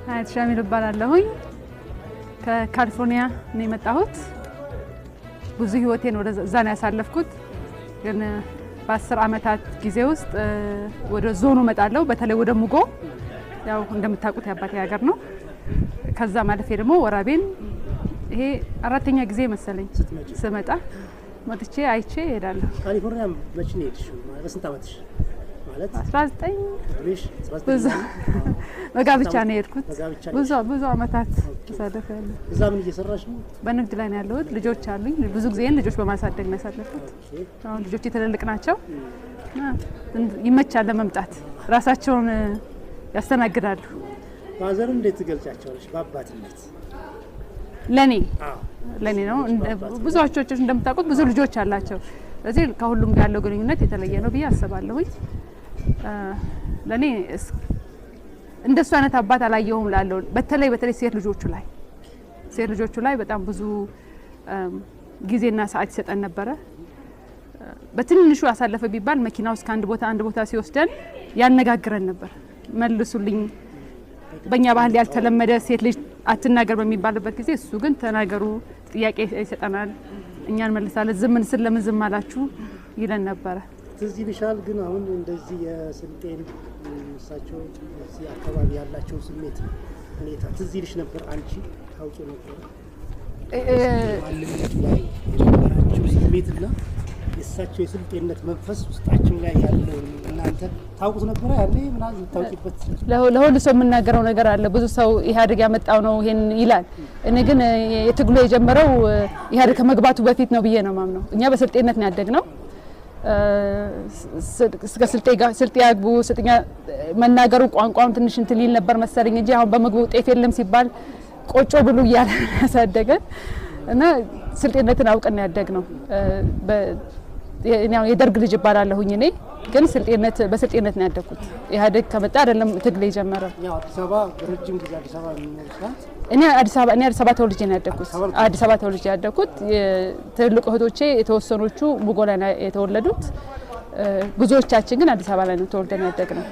አይ ሻሚል እባላለሁኝ ከካሊፎርኒያ ነው የመጣሁት ብዙ ህይወቴን ወደዛ ነው ያሳለፍኩት ግን በ10 አመታት ጊዜ ውስጥ ወደ ዞኑ መጣለው በተለይ ወደ ሙጎ ያው እንደምታውቁት ያባቴ ሀገር ነው ከዛ ማለፌ ደግሞ ወራቤን ይሄ አራተኛ ጊዜ መሰለኝ ስመጣ መጥቼ አይቼ ሄዳለሁ ካሊፎርኒያ መቼ ነው የሄድሽው በስንት አመትሽ ማለት 19 በጋብቻ ነው የሄድኩት ብዙ አመታት ተሳደፈያለሁ እዛ ምን እየሰራሽ ነው በንግድ ላይ ነው ያለሁት ልጆች አሉኝ ብዙ ጊዜን ልጆች በማሳደግ ነው ያሳለፍኩት አሁን ልጆች የተለልቅ ናቸው ይመቻል ለመምጣት ራሳቸውን ያስተናግዳሉ ማዘር እንዴት ትገልጫቸዋለሽ በአባትነት ለኔ ነው ብዙዎቻችሁ እንደምታውቁት ብዙ ልጆች አላቸው ስለዚህ ከሁሉም ጋር ያለው ግንኙነት የተለየ ነው ብዬ አስባለሁኝ ለኔ እንደሱ አይነት አባት አላየሁም ላለው በተለይ ሴት ልጆቹ ላይ በጣም ብዙ ጊዜና ሰዓት ይሰጠን ነበር በትንሹ ያሳለፈ ቢባል መኪናው እስከ አንድ ቦታ ሲወስደን ያነጋግረን ነበር መልሱልኝ በእኛ ባህል ያልተለመደ ሴት ልጅ አትናገር በሚባልበት ጊዜ እሱ ግን ተናገሩ ጥያቄ ይሰጠናል እኛን መልሳለን ዝምን ስለምን ዝም አላችሁ ይለን ነበር ትዝ ይልሻል ግን አሁን እንደዚህ የስልጤን እሳቸው እዚህ አካባቢ ያላቸው ስሜት ሁኔታ ትዝ ይልሽ ነበር አንቺ ታውቂ ነበር ማንነቱ ላይ የነበራቸው ስሜትና የእሳቸው የስልጤነት መንፈስ ውስጣቸው ላይ ያለው እናንተ ታውቁት ነበር ያኔ ምናምን ታውቂበት ለሁሉ ሰው የምናገረው ነገር አለ ብዙ ሰው ኢህአዴግ ያመጣው ነው ይሄን ይላል እኔ ግን የትግሉ የጀመረው ኢህአዴግ ከመግባቱ በፊት ነው ብዬ ነው ማምነው እኛ በስልጤነት ነው ያደግነው እስከ ስልጤ ያግቡ ስልጤኛ መናገሩ ቋንቋውን ትንሽ እንትን ሊል ነበር መሰለኝ እንጂ አሁን በመግቡ ጤፍ የለም ሲባል ቆጮ ብሉ ይያለ ያሳደገ እና ስልጤነትን አውቀን ያደግነው እኔ የደርግ ልጅ ይባላለሁኝ እኔ ግን በስልጤነት ነው ያደግኩት ኢህአዴግ ከመጣ አይደለም ትግል የጀመረው ያው አዲስ አበባ ረጅም ጊዜ አዲስ አበባ ነው እኔ አዲስ አበባ ተወልጄ ነው ያደግኩት አዲስ አበባ ተወልጄ ያደግኩት ትልልቅ እህቶቼ የተወሰኑቹ ሙጎ ላይ የተወለዱት ብዙዎቻችን ግን አዲስ አበባ ላይ ነው ተወልደን ያደግነው